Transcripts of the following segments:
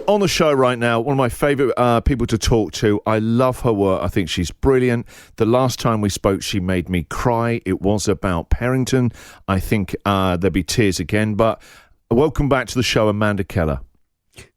On the show right now, one of my favourite people to talk to. I love her work. I think she's brilliant. The last time we spoke, she made me cry. It was about parenting. I think there'll be tears again. But welcome back to the show, Amanda Keller.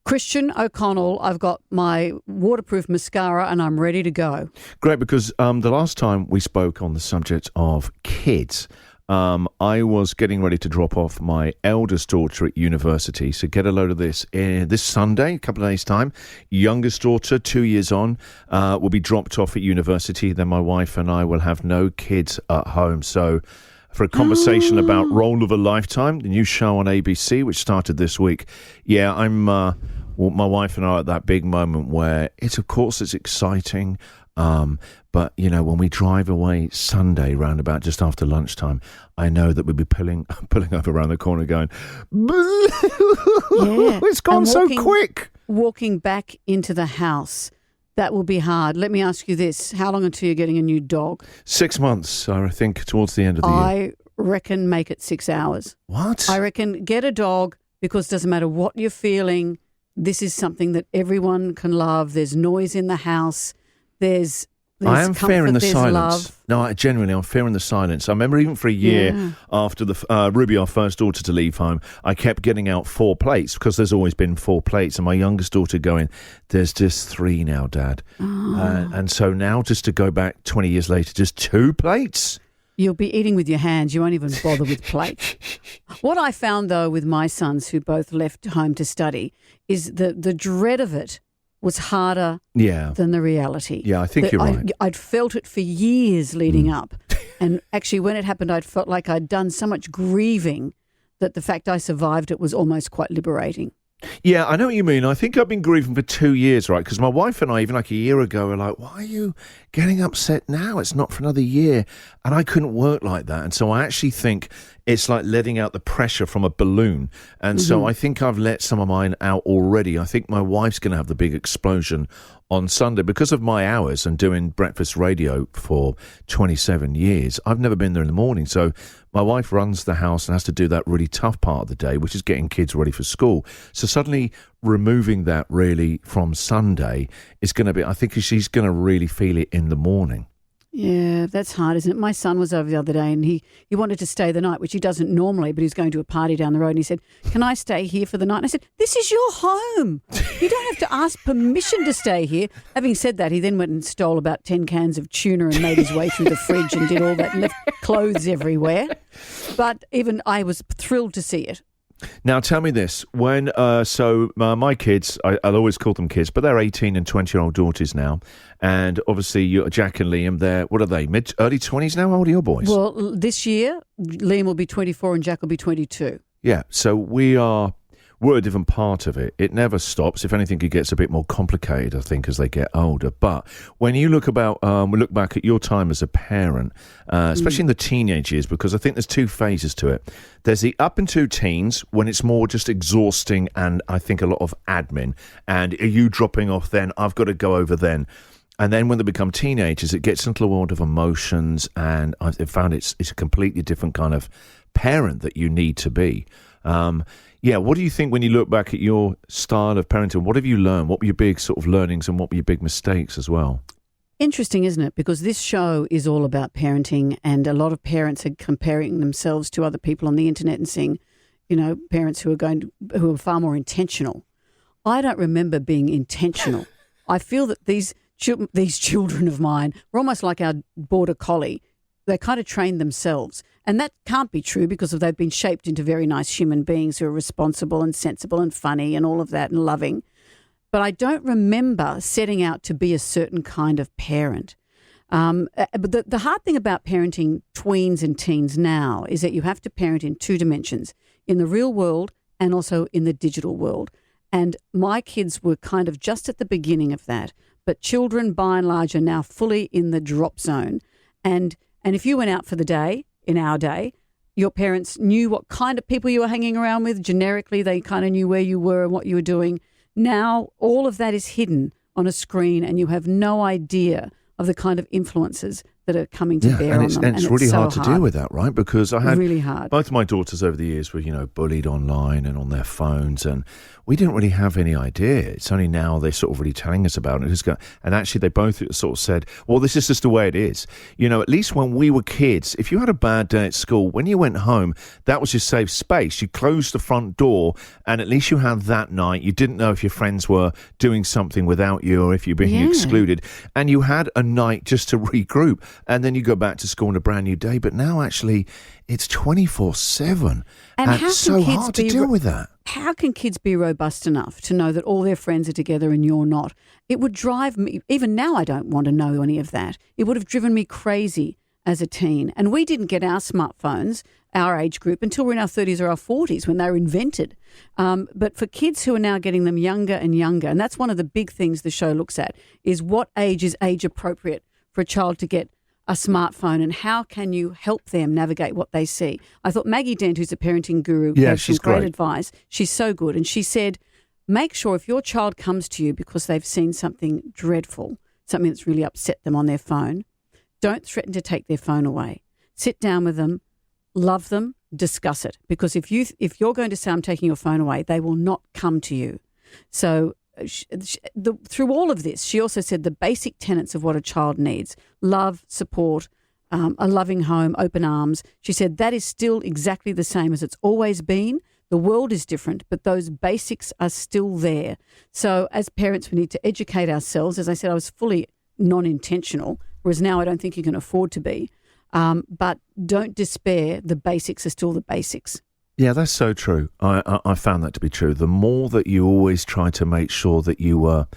Christian O'Connell, I've got my waterproof mascara and I'm ready to go. Great, because the last time we spoke on the subject of kids, I was getting ready to drop off my eldest daughter at university. So get a load of this. This Sunday, a couple of days' time, youngest daughter, 2 years on, will be dropped off at university. Then my wife and I will have no kids at home. So for a conversation about Role of a Lifetime, the new show on ABC, which started this week. Yeah, my wife and I are at that big moment where of course it's exciting. But, you know, when we drive away Sunday round about just after lunchtime, I know that we'll be pulling up around the corner going, it's gone so quick. Walking back into the house, that will be hard. Let me ask you this. How long until you're getting a new dog? 6 months, I think, towards the end of the year. I reckon make it 6 hours. What? I reckon get a dog because it doesn't matter what you're feeling. This is something that everyone can love. There's noise in the house. There's I am comfort, fearing the there's silence. Love. No, I'm fearing the silence. I remember even for a year after the Ruby, our first daughter, to leave home, I kept getting out 4 plates because there's always been 4 plates. And my youngest daughter going, there's just 3 now, Dad. And so now just to go back 20 years later, just 2 plates? You'll be eating with your hands. You won't even bother with plates. What I found, though, with my sons who both left home to study is the dread of it was harder than the reality. Yeah, I think you're right. I'd felt it for years leading up. And actually when it happened, I'd felt like I'd done so much grieving that the fact I survived it was almost quite liberating. Yeah, I know what you mean. I think I've been grieving for 2 years, right? Because my wife and I, even like a year ago, were like, why are you getting upset now? It's not for another year. And I couldn't work like that. And so I actually think it's like letting out the pressure from a balloon. And so I think I've let some of mine out already. I think my wife's going to have the big explosion on Sunday. Because of my hours and doing breakfast radio for 27 years, I've never been there in the morning. So my wife runs the house and has to do that really tough part of the day, which is getting kids ready for school. So suddenly removing that really from Sunday is going to be, I think she's going to really feel it in the morning. Yeah, that's hard, isn't it? My son was over the other day and he wanted to stay the night, which he doesn't normally, but he was going to a party down the road and he said, can I stay here for the night? And I said, this is your home. You don't have to ask permission to stay here. Having said that, he then went and stole about 10 cans of tuna and made his way through the fridge and did all that and left clothes everywhere. But even I was thrilled to see it. Now, tell me this. When my kids, I'll always call them kids, but they're 18 and 20-year-old daughters now. And obviously, Jack and Liam, they're, what are they, early 20s now? How old are your boys? Well, this year, Liam will be 24 and Jack will be 22. Yeah, so we're a different part of it. It never stops. If anything, it gets a bit more complicated, I think, as they get older. But when you look back at your time as a parent, especially in the teenage years, because I think there's 2 phases to it. There's the up into teens when it's more just exhausting and I think a lot of admin. And are you dropping off then? I've got to go over then. And then when they become teenagers, it gets into a world of emotions. And I've found it's a completely different kind of parent that you need to be. Yeah, what do you think when you look back at your style of parenting? What have you learned? What were your big sort of learnings and what were your big mistakes as well? Interesting, isn't it? Because this show is all about parenting and a lot of parents are comparing themselves to other people on the internet and seeing, you know, parents who are far more intentional. I don't remember being intentional. I feel that these children of mine were almost like our border collie. They kind of trained themselves. And that can't be true because they've been shaped into very nice human beings who are responsible and sensible and funny and all of that and loving. But I don't remember setting out to be a certain kind of parent. But the hard thing about parenting tweens and teens now is that you have to parent in 2 dimensions, in the real world and also in the digital world. And my kids were kind of just at the beginning of that. But children, by and large, are now fully in the drop zone. And if you went out for the day, in our day, your parents knew what kind of people you were hanging around with. Generically, they kind of knew where you were and what you were doing. Now, all of that is hidden on a screen and you have no idea of the kind of influences that are coming to bear and on them. And it's really so hard to deal with that, right? Because I had really hard. both of my daughters over the years were, bullied online and on their phones, and we didn't really have any idea. It's only now they're sort of really telling us about it. And actually, they both sort of said, well, this is just the way it is. At least when we were kids, if you had a bad day at school, when you went home, that was your safe space. You closed the front door, and at least you had that night. You didn't know if your friends were doing something without you or if you're being excluded. And you had a night just to regroup. And then you go back to school on a brand new day. But now, actually, it's 24/7. And it's so hard to deal with that. How can kids be robust enough to know that all their friends are together and you're not? It would drive me, even now I don't want to know any of that. It would have driven me crazy as a teen. And we didn't get our smartphones, our age group, until we're in our 30s or our 40s when they were invented. But for kids who are now getting them younger and younger, and that's one of the big things the show looks at, is what age is age appropriate for a child to get a smartphone, and how can you help them navigate what they see? I thought Maggie Dent, who's a parenting guru, gave some great advice. She's so good. And she said, make sure if your child comes to you because they've seen something dreadful, something that's really upset them on their phone, don't threaten to take their phone away. Sit down with them, love them, discuss it. Because if you're going to say, I'm taking your phone away, they will not come to you. So through all of this, she also said the basic tenets of what a child needs: love, support, a loving home, open arms. She said that is still exactly the same as it's always been. The world is different, but those basics are still there. So as parents, we need to educate ourselves. As I said, I was fully non-intentional, whereas now I don't think you can afford to be. But don't despair. The basics are still the basics. Yeah, that's so true. I found that to be true. The more that you always try to make sure that you were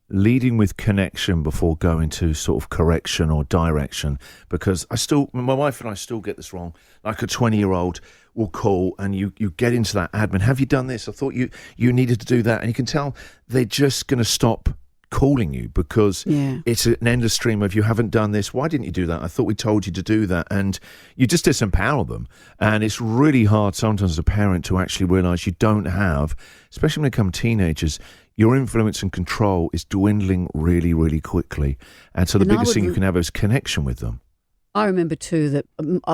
leading with connection before going to sort of correction or direction, because my wife and I still get this wrong. Like a 20-year-old will call and you get into that admin. Have you done this? I thought you needed to do that. And you can tell they're just going to stop calling you because it's an endless stream of, you haven't done this, why didn't you do that, I thought we told you to do that, and you just disempower them. And it's really hard sometimes as a parent to actually realise you don't have, especially when they become teenagers, your influence and control is dwindling really, really quickly. And so the biggest thing you can have is connection with them. I remember too that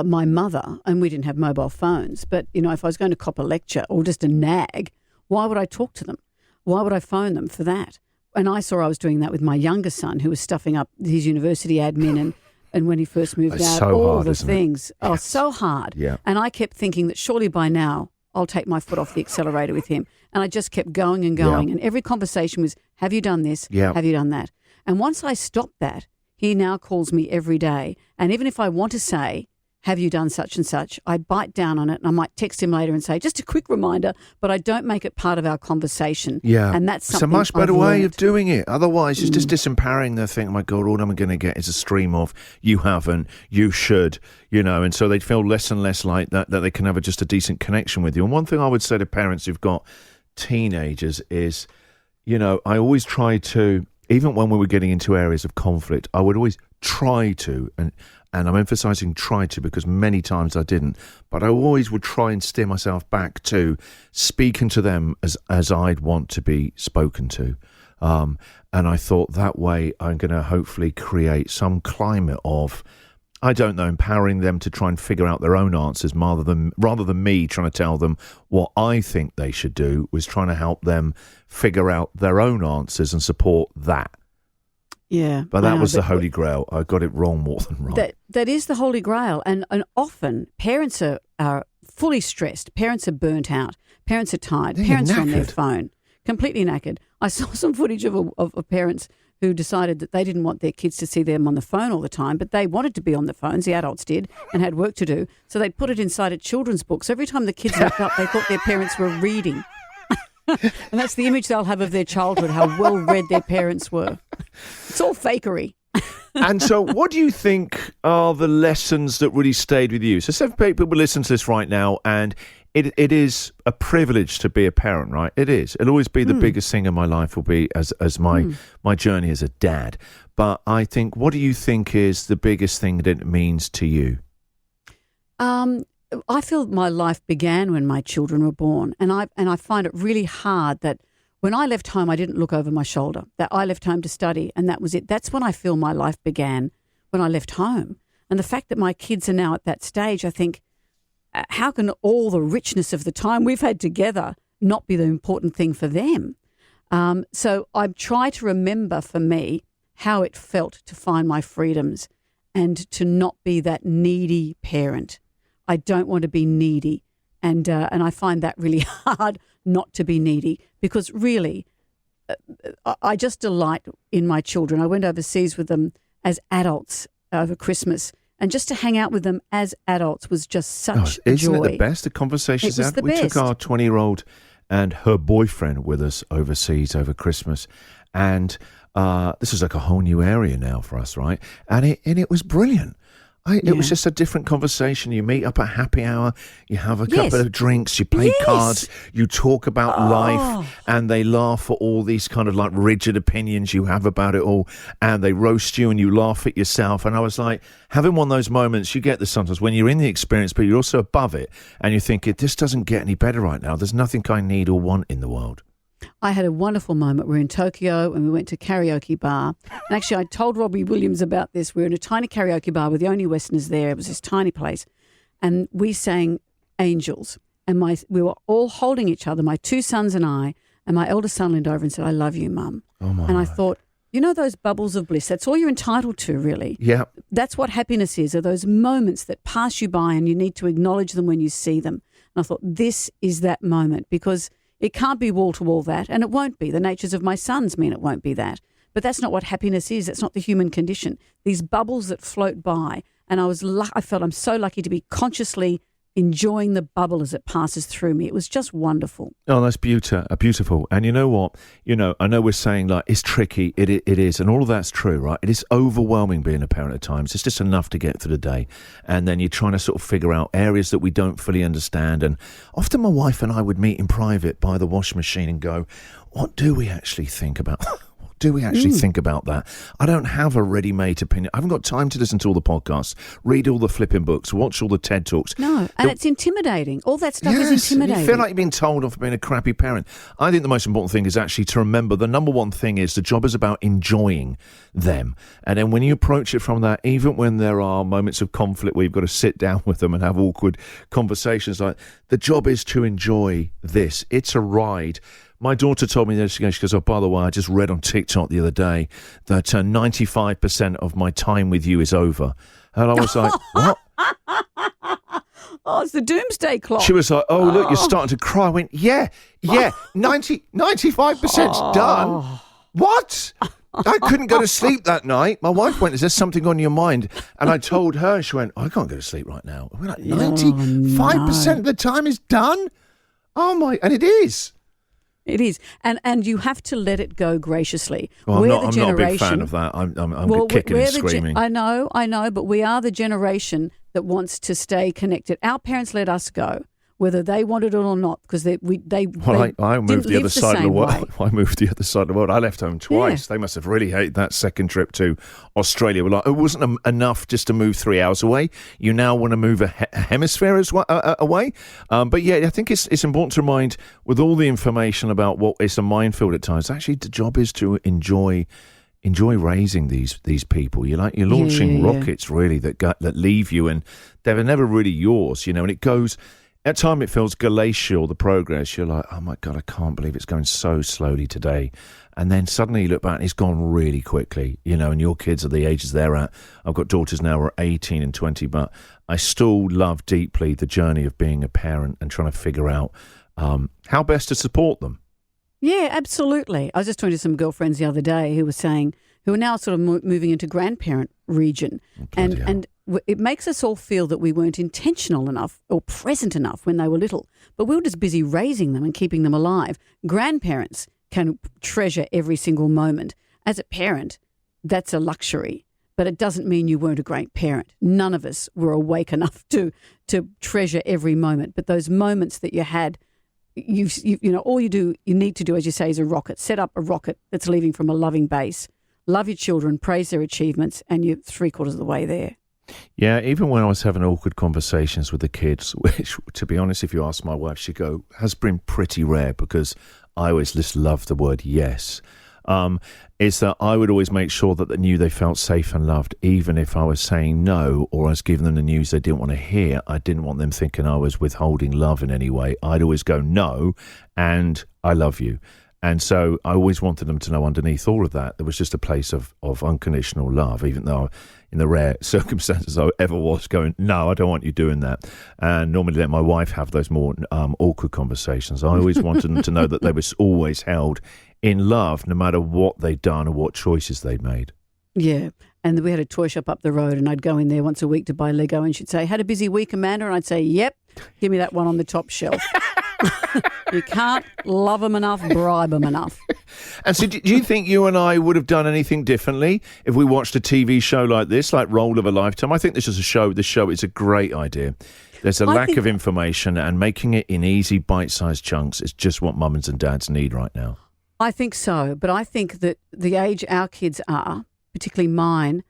my mother, and we didn't have mobile phones, but if I was going to cop a lecture or just a nag, why would I talk to them? Why would I phone them for that? And I saw I was doing that with my younger son, who was stuffing up his university admin and when he first moved it's out, so all hard, the isn't things. It? Oh, so hard. Yeah. And I kept thinking that surely by now I'll take my foot off the accelerator with him. And I just kept going and going. Yeah. And every conversation was, have you done this? Yeah. Have you done that? And once I stopped that, he now calls me every day. And even if I want to say, have you done such and such, I bite down on it and I might text him later and say, just a quick reminder, but I don't make it part of our conversation. Yeah. And that's something it's a much better I've way learned. of doing it. Otherwise, it's just disempowering. They think, oh my God, all I'm going to get is a stream of, you haven't, you should, and so they feel less and less like that they can have just a decent connection with you. And one thing I would say to parents who've got teenagers is, I always try to, even when we were getting into areas of conflict, I would always try to, and I'm emphasising try to because many times I didn't, but I always would try and steer myself back to speaking to them as I'd want to be spoken to. And I thought that way I'm going to hopefully create some climate of, I don't know, empowering them to try and figure out their own answers rather than me trying to tell them what I think they should do, was trying to help them figure out their own answers and support that. Yeah. But that was the Holy Grail. I got it wrong more than right. That is the Holy Grail. And often parents are fully stressed. Parents are burnt out. Parents are tired. Parents are on their phone, completely knackered. I saw some footage of parents who decided that they didn't want their kids to see them on the phone all the time, but they wanted to be on the phones, the adults did, and had work to do. So they put it inside a children's book. So every time the kids looked up, they thought their parents were reading. And that's the image they'll have of their childhood, how well read their parents were. It's all fakery. And so what do you think are the lessons that really stayed with you? So some people will listen to this right now, and it is a privilege to be a parent, right? It is. It'll always be the biggest thing in my life will be as my journey as a dad. But I think, what do you think is the biggest thing that it means to you? I feel my life began when my children were born, and I find it really hard that when I left home, I didn't look over my shoulder, that I left home to study, and that was it. That's when I feel my life began, when I left home. And the fact that my kids are now at that stage, I think, how can all the richness of the time we've had together not be the important thing for them? So I try to remember for me how it felt to find my freedoms and to not be that needy parent. I don't want to be needy. And I find that really hard not to be needy, because really I just delight in my children. I went overseas with them as adults over Christmas, and just to hang out with them as adults was just such a joy. Isn't it the best? The conversations It was the we best. took our 20-year-old and her boyfriend with us overseas over Christmas, and this is like a whole new area now for us, right? And it was brilliant. It was just a different conversation. You meet up at happy hour, you have a couple of drinks, you play cards, you talk about life, and they laugh at all these kind of like rigid opinions you have about it all, and they roast you and you laugh at yourself. And I was like, having one of those moments, you get this sometimes when you're in the experience, but you're also above it, and you think, this doesn't get any better right now. There's nothing I need or want in the world. I had a wonderful moment. We were in Tokyo and we went to a karaoke bar. And actually, I told Robbie Williams about this. We were in a tiny karaoke bar with the only Westerners there. It was this tiny place. And we sang Angels. And we were all holding each other, my two sons and I. And my eldest son leaned over and said, "I love you, Mum." Oh my. And I thought, those bubbles of bliss, that's all you're entitled to, really. Yeah. That's what happiness is, are those moments that pass you by and you need to acknowledge them when you see them. And I thought, this is that moment, because it can't be wall-to-wall that, and it won't be. The natures of my sons mean it won't be that. But that's not what happiness is. That's not the human condition. These bubbles that float by, and I felt I'm so lucky to be consciously enjoying the bubble as it passes through me. It was just wonderful. Oh, that's beautiful. And you know what? I know we're saying like it's tricky. It is, and all of that's true, right? It is overwhelming being a parent at times. It's just enough to get through the day, and then you're trying to sort of figure out areas that we don't fully understand. And often my wife and I would meet in private by the washing machine and go, "What do we actually think about?" Think about that? I don't have a ready-made opinion. I haven't got time to listen to all the podcasts, read all the flipping books, watch all the TED Talks. No, and it's intimidating. All that stuff is intimidating. You feel like you've been told off for being a crappy parent. I think the most important thing is actually to remember the number one thing is the job is about enjoying them. And then when you approach it from that, even when there are moments of conflict where you've got to sit down with them and have awkward conversations, like the job is to enjoy this. It's a ride. My daughter told me this, she goes, "Oh, by the way, I just read on TikTok the other day that 95% of my time with you is over." And I was like, "What?" Oh, it's the doomsday clock. She was like, "Oh, look, you're starting to cry." I went, yeah, 95%'s done. What? I couldn't go to sleep that night. My wife went, "Is there something on your mind?" And I told her, and she went, "I can't go to sleep right now." We're like, 95% of the time is done? Oh, my, and it is. It is, and you have to let it go graciously. Well, I'm not a big fan of that. I'm kicking and screaming. I know, but we are the generation that wants to stay connected. Our parents let us go, whether they wanted it or not, because I moved the other side of the world. I moved the other side of the world. I left home twice. Yeah. They must have really hated that second trip to Australia. It wasn't enough just to move 3 hours away. You now want to move a hemisphere away. But yeah, I think it's important to remind, with all the information about what it's a minefield at times, actually the job is to enjoy raising these people. You're launching rockets really that leave you, and they're never really yours, and it goes. At time it feels glacial, the progress. You're like, "Oh my God, I can't believe it's going so slowly today." And then suddenly you look back and it's gone really quickly, and your kids are the ages they're at. I've got daughters now who are 18 and 20, but I still love deeply the journey of being a parent and trying to figure out how best to support them. Yeah, absolutely. I was just talking to some girlfriends the other day who are now sort of moving into grandparent region. And it makes us all feel that we weren't intentional enough or present enough when they were little, but we were just busy raising them and keeping them alive. Grandparents can treasure every single moment. As a parent, that's a luxury, but it doesn't mean you weren't a great parent. None of us were awake enough to treasure every moment, but those moments that you had, all you need to do, as you say, is a rocket. Set up a rocket that's leaving from a loving base. Love your children, praise their achievements, and you're 3/4 of the way there. Yeah, even when I was having awkward conversations with the kids, which, to be honest, if you ask my wife, she'd go, has been pretty rare, because I always just love the word yes. is that I would always make sure that they knew they felt safe and loved, even if I was saying no or I was giving them the news they didn't want to hear. I didn't want them thinking I was withholding love in any way. I'd always go, no, and I love you. And so I always wanted them to know underneath all of that, there was just a place of unconditional love, even though in the rare circumstances I ever was going, no, I don't want you doing that. And normally let my wife have those more awkward conversations. I always wanted them to know that they were always held in love, no matter what they'd done or what choices they'd made. Yeah. And we had a toy shop up the road, and I'd go in there once a week to buy Lego, and she'd say, had a busy week, Amanda? And I'd say, yep, give me that one on the top shelf. You can't love them enough, bribe them enough. And so do you think you and I would have done anything differently if we watched a TV show like this, like Role of a Lifetime? I think this show is a great idea. There's a lack of information, and making it in easy bite-sized chunks is just what mums and dads need right now. I think so, but I think that the age our kids are, particularly mine,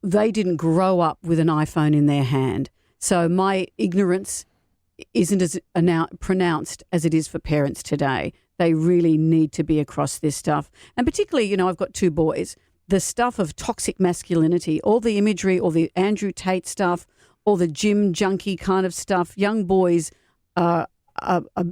they didn't grow up with an iPhone in their hand. So my ignorance isn't as pronounced as it is for parents today. They really need to be across this stuff. And particularly, I've got 2 boys. The stuff of toxic masculinity, all the imagery, all the Andrew Tate stuff, all the gym junkie kind of stuff, young boys are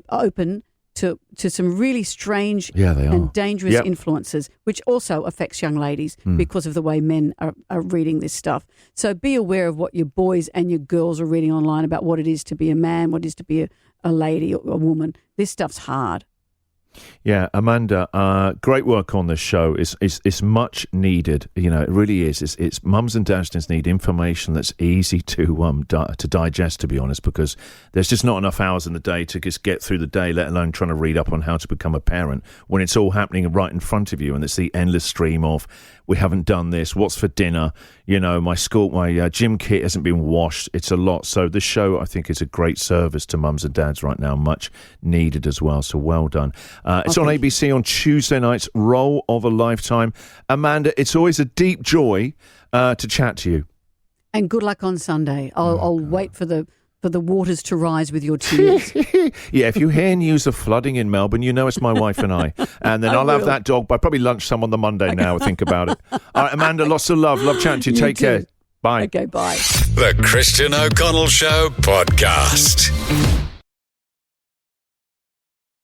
open to some really strange and dangerous influences, which also affects young ladies because of the way men are reading this stuff. So be aware of what your boys and your girls are reading online about what it is to be a man, what it is to be a lady or a woman. This stuff's hard. Yeah, Amanda, great work on this show. It's much needed. It really is. It's mums and dads just need information that's easy to digest, to be honest, because there's just not enough hours in the day to just get through the day, let alone trying to read up on how to become a parent when it's all happening right in front of you, and it's the endless stream of, we haven't done this, what's for dinner, my gym kit hasn't been washed. It's a lot. So this show, I think, is a great service to mums and dads right now, much needed as well. So well done. It's on ABC on Tuesday nights, Role of a Lifetime. Amanda, it's always a deep joy to chat to you. And good luck on Sunday. I'll wait for the waters to rise with your tears. Yeah, if you hear news of flooding in Melbourne, it's my wife and I. And then I'll have that dog by probably lunchtime on the Monday now, think about it. All right, Amanda, lots of love. Love chatting to you. Take care. Bye. Okay, bye. The Christian O'Connell Show podcast.